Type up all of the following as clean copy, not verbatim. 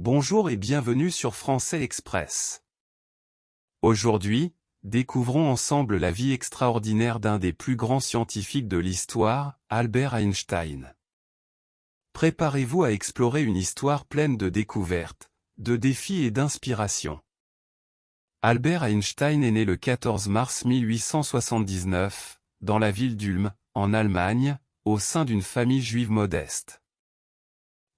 Bonjour et bienvenue sur Français Express. Aujourd'hui, découvrons ensemble la vie extraordinaire d'un des plus grands scientifiques de l'histoire, Albert Einstein. Préparez-vous à explorer une histoire pleine de découvertes, de défis et d'inspiration. Albert Einstein est né le 14 mars 1879, dans la ville d'Ulm, en Allemagne, au sein d'une famille juive modeste.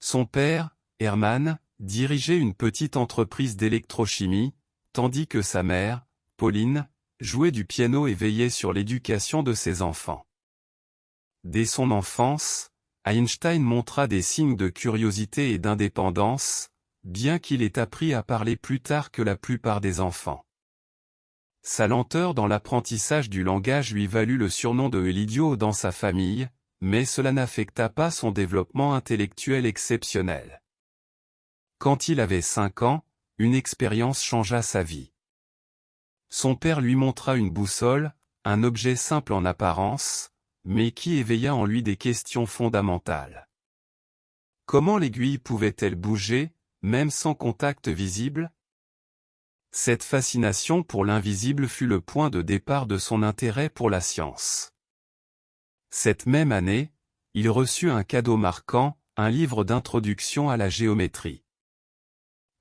Son père, Hermann, dirigeait une petite entreprise d'électrochimie, tandis que sa mère, Pauline, jouait du piano et veillait sur l'éducation de ses enfants. Dès son enfance, Einstein montra des signes de curiosité et d'indépendance, bien qu'il ait appris à parler plus tard que la plupart des enfants. Sa lenteur dans l'apprentissage du langage lui valut le surnom de l'idiot dans sa famille, mais cela n'affecta pas son développement intellectuel exceptionnel. Quand il avait 5 ans, une expérience changea sa vie. Son père lui montra une boussole, un objet simple en apparence, mais qui éveilla en lui des questions fondamentales. Comment l'aiguille pouvait-elle bouger, même sans contact visible? Cette fascination pour l'invisible fut le point de départ de son intérêt pour la science. Cette même année, il reçut un cadeau marquant, un livre d'introduction à la géométrie.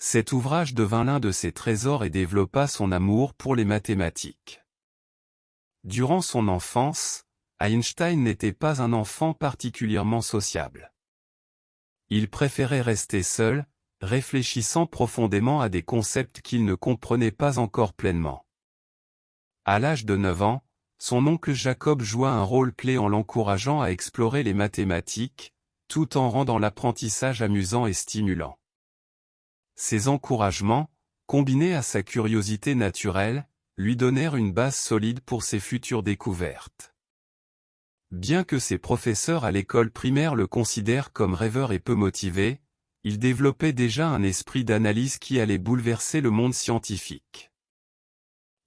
Cet ouvrage devint l'un de ses trésors et développa son amour pour les mathématiques. Durant son enfance, Einstein n'était pas un enfant particulièrement sociable. Il préférait rester seul, réfléchissant profondément à des concepts qu'il ne comprenait pas encore pleinement. À l'âge de 9 ans, son oncle Jacob joua un rôle clé en l'encourageant à explorer les mathématiques, tout en rendant l'apprentissage amusant et stimulant. Ces encouragements, combinés à sa curiosité naturelle, lui donnèrent une base solide pour ses futures découvertes. Bien que ses professeurs à l'école primaire le considèrent comme rêveur et peu motivé, il développait déjà un esprit d'analyse qui allait bouleverser le monde scientifique.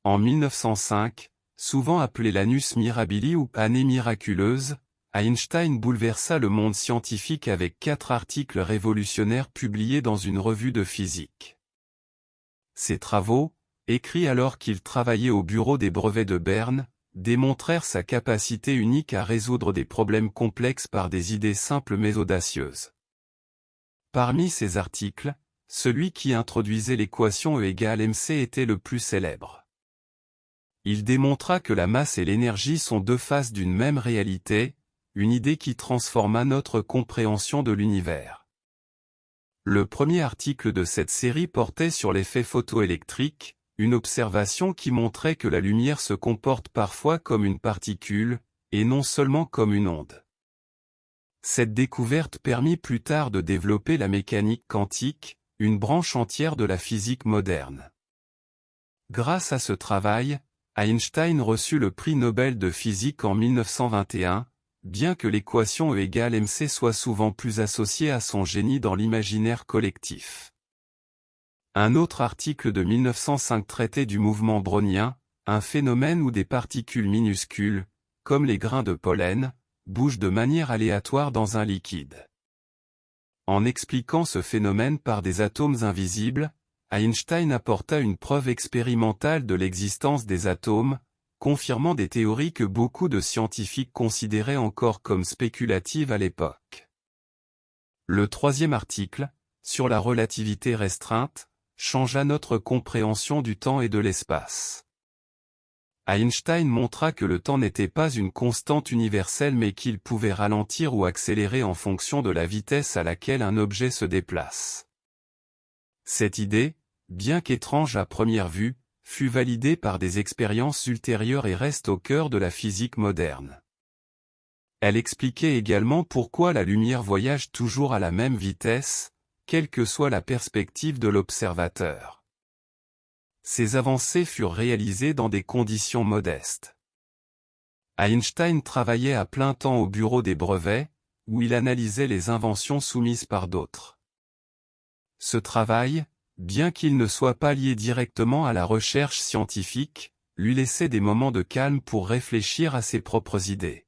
En 1905, souvent appelée l'annus mirabili ou année miraculeuse, Einstein bouleversa le monde scientifique avec 4 articles révolutionnaires publiés dans une revue de physique. Ses travaux, écrits alors qu'il travaillait au bureau des brevets de Berne, démontrèrent sa capacité unique à résoudre des problèmes complexes par des idées simples mais audacieuses. Parmi ces articles, celui qui introduisait l'équation E égale mc était le plus célèbre. Il démontra que la masse et l'énergie sont deux faces d'une même réalité, une idée qui transforma notre compréhension de l'univers. Le premier article de cette série portait sur l'effet photoélectrique, une observation qui montrait que la lumière se comporte parfois comme une particule, et non seulement comme une onde. Cette découverte permit plus tard de développer la mécanique quantique, une branche entière de la physique moderne. Grâce à ce travail, Einstein reçut le prix Nobel de physique en 1921, bien que l'équation E égale mc soit souvent plus associée à son génie dans l'imaginaire collectif. Un autre article de 1905 traitait du mouvement brownien, un phénomène où des particules minuscules, comme les grains de pollen, bougent de manière aléatoire dans un liquide. En expliquant ce phénomène par des atomes invisibles, Einstein apporta une preuve expérimentale de l'existence des atomes, confirmant des théories que beaucoup de scientifiques considéraient encore comme spéculatives à l'époque. Le troisième article, sur la relativité restreinte, changea notre compréhension du temps et de l'espace. Einstein montra que le temps n'était pas une constante universelle mais qu'il pouvait ralentir ou accélérer en fonction de la vitesse à laquelle un objet se déplace. Cette idée, bien qu'étrange à première vue, fut validée par des expériences ultérieures et reste au cœur de la physique moderne. Elle expliquait également pourquoi la lumière voyage toujours à la même vitesse, quelle que soit la perspective de l'observateur. Ces avancées furent réalisées dans des conditions modestes. Einstein travaillait à plein temps au bureau des brevets, où il analysait les inventions soumises par d'autres. Ce travail, bien qu'il ne soit pas lié directement à la recherche scientifique, lui laissait des moments de calme pour réfléchir à ses propres idées.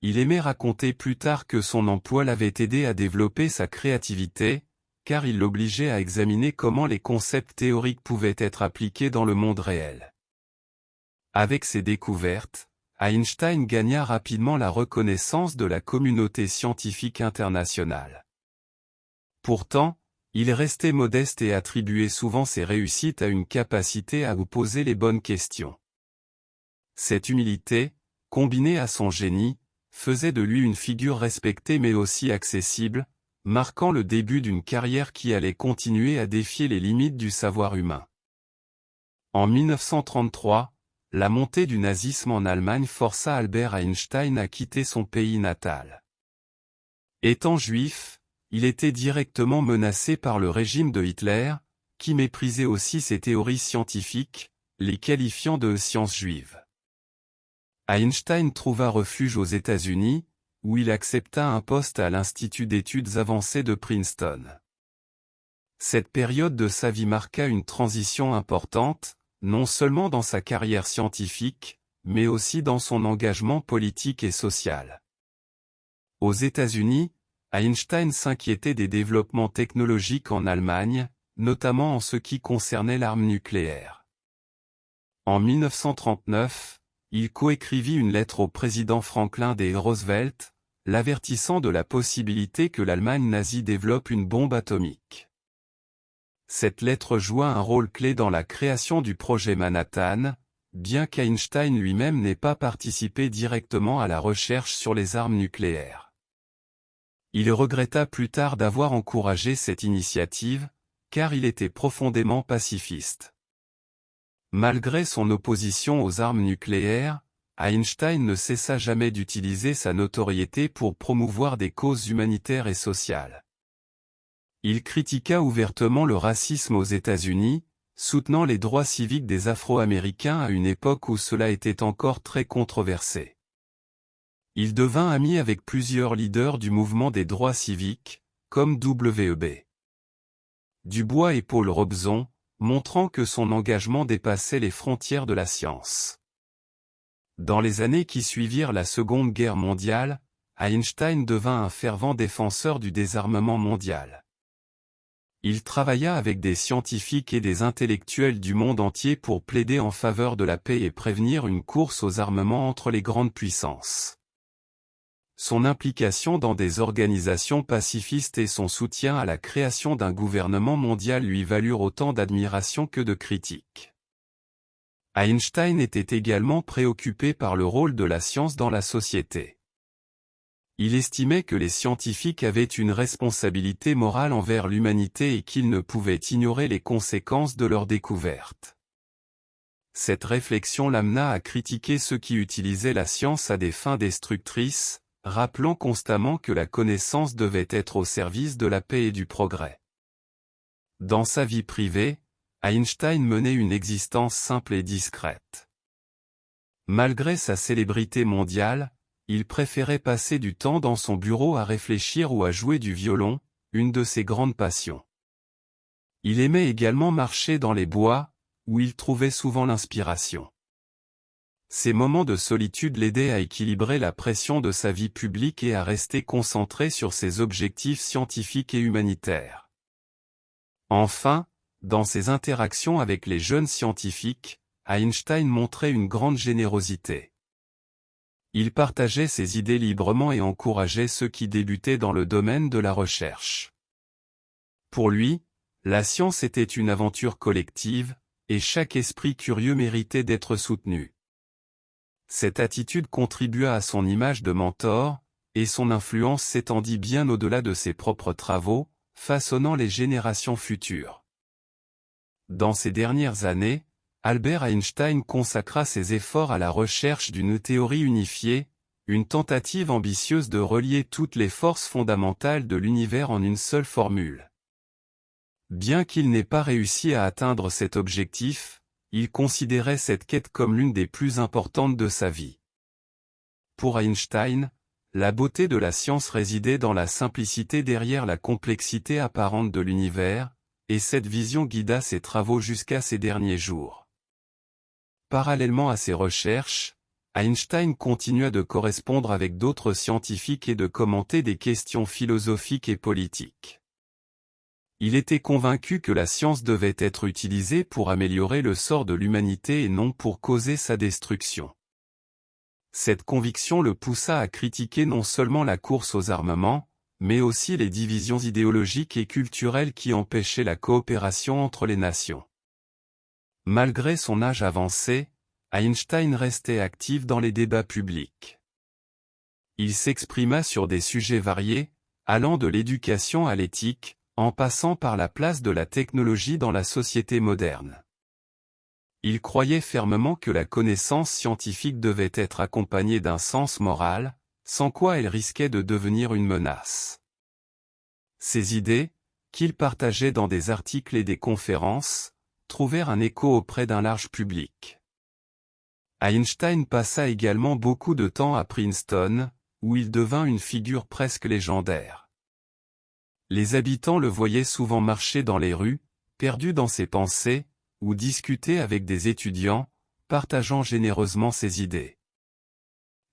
Il aimait raconter plus tard que son emploi l'avait aidé à développer sa créativité, car il l'obligeait à examiner comment les concepts théoriques pouvaient être appliqués dans le monde réel. Avec ses découvertes, Einstein gagna rapidement la reconnaissance de la communauté scientifique internationale. Pourtant, il restait modeste et attribuait souvent ses réussites à une capacité à vous poser les bonnes questions. Cette humilité, combinée à son génie, faisait de lui une figure respectée mais aussi accessible, marquant le début d'une carrière qui allait continuer à défier les limites du savoir humain. En 1933, la montée du nazisme en Allemagne força Albert Einstein à quitter son pays natal. Étant juif, il était directement menacé par le régime de Hitler, qui méprisait aussi ses théories scientifiques, les qualifiant de sciences juives. Einstein trouva refuge aux États-Unis, où il accepta un poste à l'Institut d'études avancées de Princeton. Cette période de sa vie marqua une transition importante, non seulement dans sa carrière scientifique, mais aussi dans son engagement politique et social. Aux États-Unis, Einstein s'inquiétait des développements technologiques en Allemagne, notamment en ce qui concernait l'arme nucléaire. En 1939, il coécrivit une lettre au président Franklin D. Roosevelt, l'avertissant de la possibilité que l'Allemagne nazie développe une bombe atomique. Cette lettre joua un rôle clé dans la création du projet Manhattan, bien qu'Einstein lui-même n'ait pas participé directement à la recherche sur les armes nucléaires. Il regretta plus tard d'avoir encouragé cette initiative, car il était profondément pacifiste. Malgré son opposition aux armes nucléaires, Einstein ne cessa jamais d'utiliser sa notoriété pour promouvoir des causes humanitaires et sociales. Il critiqua ouvertement le racisme aux États-Unis, soutenant les droits civiques des Afro-Américains à une époque où cela était encore très controversé. Il devint ami avec plusieurs leaders du mouvement des droits civiques, comme W.E.B. Du Bois et Paul Robeson, montrant que son engagement dépassait les frontières de la science. Dans les années qui suivirent la Seconde Guerre mondiale, Einstein devint un fervent défenseur du désarmement mondial. Il travailla avec des scientifiques et des intellectuels du monde entier pour plaider en faveur de la paix et prévenir une course aux armements entre les grandes puissances. Son implication dans des organisations pacifistes et son soutien à la création d'un gouvernement mondial lui valurent autant d'admiration que de critiques. Einstein était également préoccupé par le rôle de la science dans la société. Il estimait que les scientifiques avaient une responsabilité morale envers l'humanité et qu'ils ne pouvaient ignorer les conséquences de leurs découvertes. Cette réflexion l'amena à critiquer ceux qui utilisaient la science à des fins destructrices, rappelant constamment que la connaissance devait être au service de la paix et du progrès. Dans sa vie privée, Einstein menait une existence simple et discrète. Malgré sa célébrité mondiale, il préférait passer du temps dans son bureau à réfléchir ou à jouer du violon, une de ses grandes passions. Il aimait également marcher dans les bois, où il trouvait souvent l'inspiration. Ces moments de solitude l'aidaient à équilibrer la pression de sa vie publique et à rester concentré sur ses objectifs scientifiques et humanitaires. Enfin, dans ses interactions avec les jeunes scientifiques, Einstein montrait une grande générosité. Il partageait ses idées librement et encourageait ceux qui débutaient dans le domaine de la recherche. Pour lui, la science était une aventure collective, et chaque esprit curieux méritait d'être soutenu. Cette attitude contribua à son image de mentor, et son influence s'étendit bien au-delà de ses propres travaux, façonnant les générations futures. Dans ces dernières années, Albert Einstein consacra ses efforts à la recherche d'une théorie unifiée, une tentative ambitieuse de relier toutes les forces fondamentales de l'univers en une seule formule. Bien qu'il n'ait pas réussi à atteindre cet objectif, il considérait cette quête comme l'une des plus importantes de sa vie. Pour Einstein, la beauté de la science résidait dans la simplicité derrière la complexité apparente de l'univers, et cette vision guida ses travaux jusqu'à ses derniers jours. Parallèlement à ses recherches, Einstein continua de correspondre avec d'autres scientifiques et de commenter des questions philosophiques et politiques. Il était convaincu que la science devait être utilisée pour améliorer le sort de l'humanité et non pour causer sa destruction. Cette conviction le poussa à critiquer non seulement la course aux armements, mais aussi les divisions idéologiques et culturelles qui empêchaient la coopération entre les nations. Malgré son âge avancé, Einstein restait actif dans les débats publics. Il s'exprima sur des sujets variés, allant de l'éducation à l'éthique, en passant par la place de la technologie dans la société moderne. Il croyait fermement que la connaissance scientifique devait être accompagnée d'un sens moral, sans quoi elle risquait de devenir une menace. Ces idées, qu'il partageait dans des articles et des conférences, trouvèrent un écho auprès d'un large public. Einstein passa également beaucoup de temps à Princeton, où il devint une figure presque légendaire. Les habitants le voyaient souvent marcher dans les rues, perdu dans ses pensées, ou discuter avec des étudiants, partageant généreusement ses idées.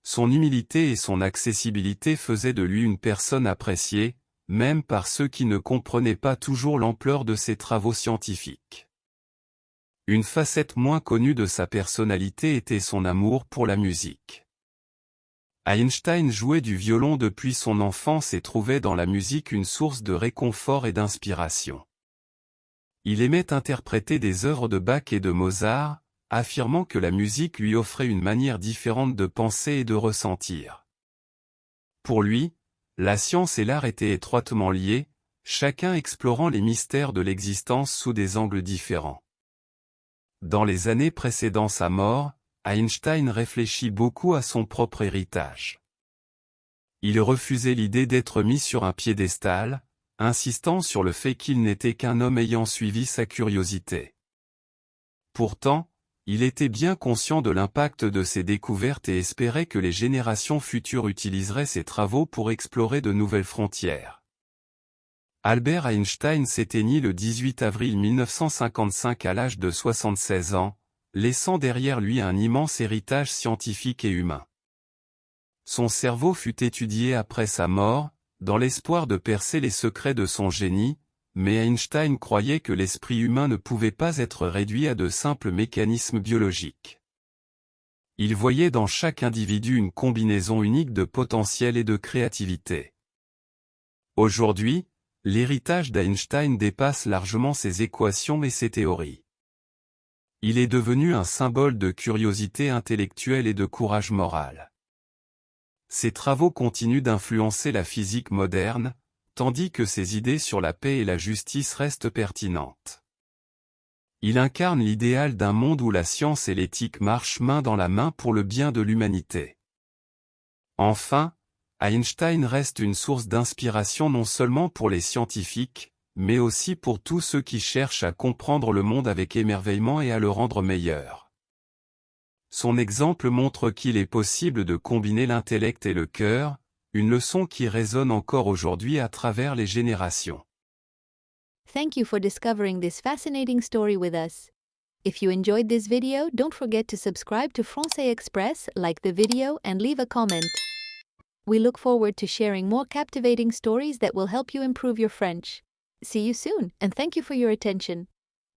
Son humilité et son accessibilité faisaient de lui une personne appréciée, même par ceux qui ne comprenaient pas toujours l'ampleur de ses travaux scientifiques. Une facette moins connue de sa personnalité était son amour pour la musique. Einstein jouait du violon depuis son enfance et trouvait dans la musique une source de réconfort et d'inspiration. Il aimait interpréter des œuvres de Bach et de Mozart, affirmant que la musique lui offrait une manière différente de penser et de ressentir. Pour lui, la science et l'art étaient étroitement liés, chacun explorant les mystères de l'existence sous des angles différents. Dans les années précédant sa mort, Einstein réfléchit beaucoup à son propre héritage. Il refusait l'idée d'être mis sur un piédestal, insistant sur le fait qu'il n'était qu'un homme ayant suivi sa curiosité. Pourtant, il était bien conscient de l'impact de ses découvertes et espérait que les générations futures utiliseraient ses travaux pour explorer de nouvelles frontières. Albert Einstein s'éteignit le 18 avril 1955 à l'âge de 76 ans, laissant derrière lui un immense héritage scientifique et humain. Son cerveau fut étudié après sa mort, dans l'espoir de percer les secrets de son génie, mais Einstein croyait que l'esprit humain ne pouvait pas être réduit à de simples mécanismes biologiques. Il voyait dans chaque individu une combinaison unique de potentiel et de créativité. Aujourd'hui, l'héritage d'Einstein dépasse largement ses équations et ses théories. Il est devenu un symbole de curiosité intellectuelle et de courage moral. Ses travaux continuent d'influencer la physique moderne, tandis que ses idées sur la paix et la justice restent pertinentes. Il incarne l'idéal d'un monde où la science et l'éthique marchent main dans la main pour le bien de l'humanité. Enfin, Einstein reste une source d'inspiration non seulement pour les scientifiques, mais aussi pour tous ceux qui cherchent à comprendre le monde avec émerveillement et à le rendre meilleur. Son exemple montre qu'il est possible de combiner l'intellect et le cœur, une leçon qui résonne encore aujourd'hui à travers les générations. Thank you for discovering this fascinating story with us. If you enjoyed this video, don't forget to subscribe to Francais Express, like the video, and leave a comment. We look forward to sharing more captivating stories that will help you improve your French. See you soon, and thank you for your attention.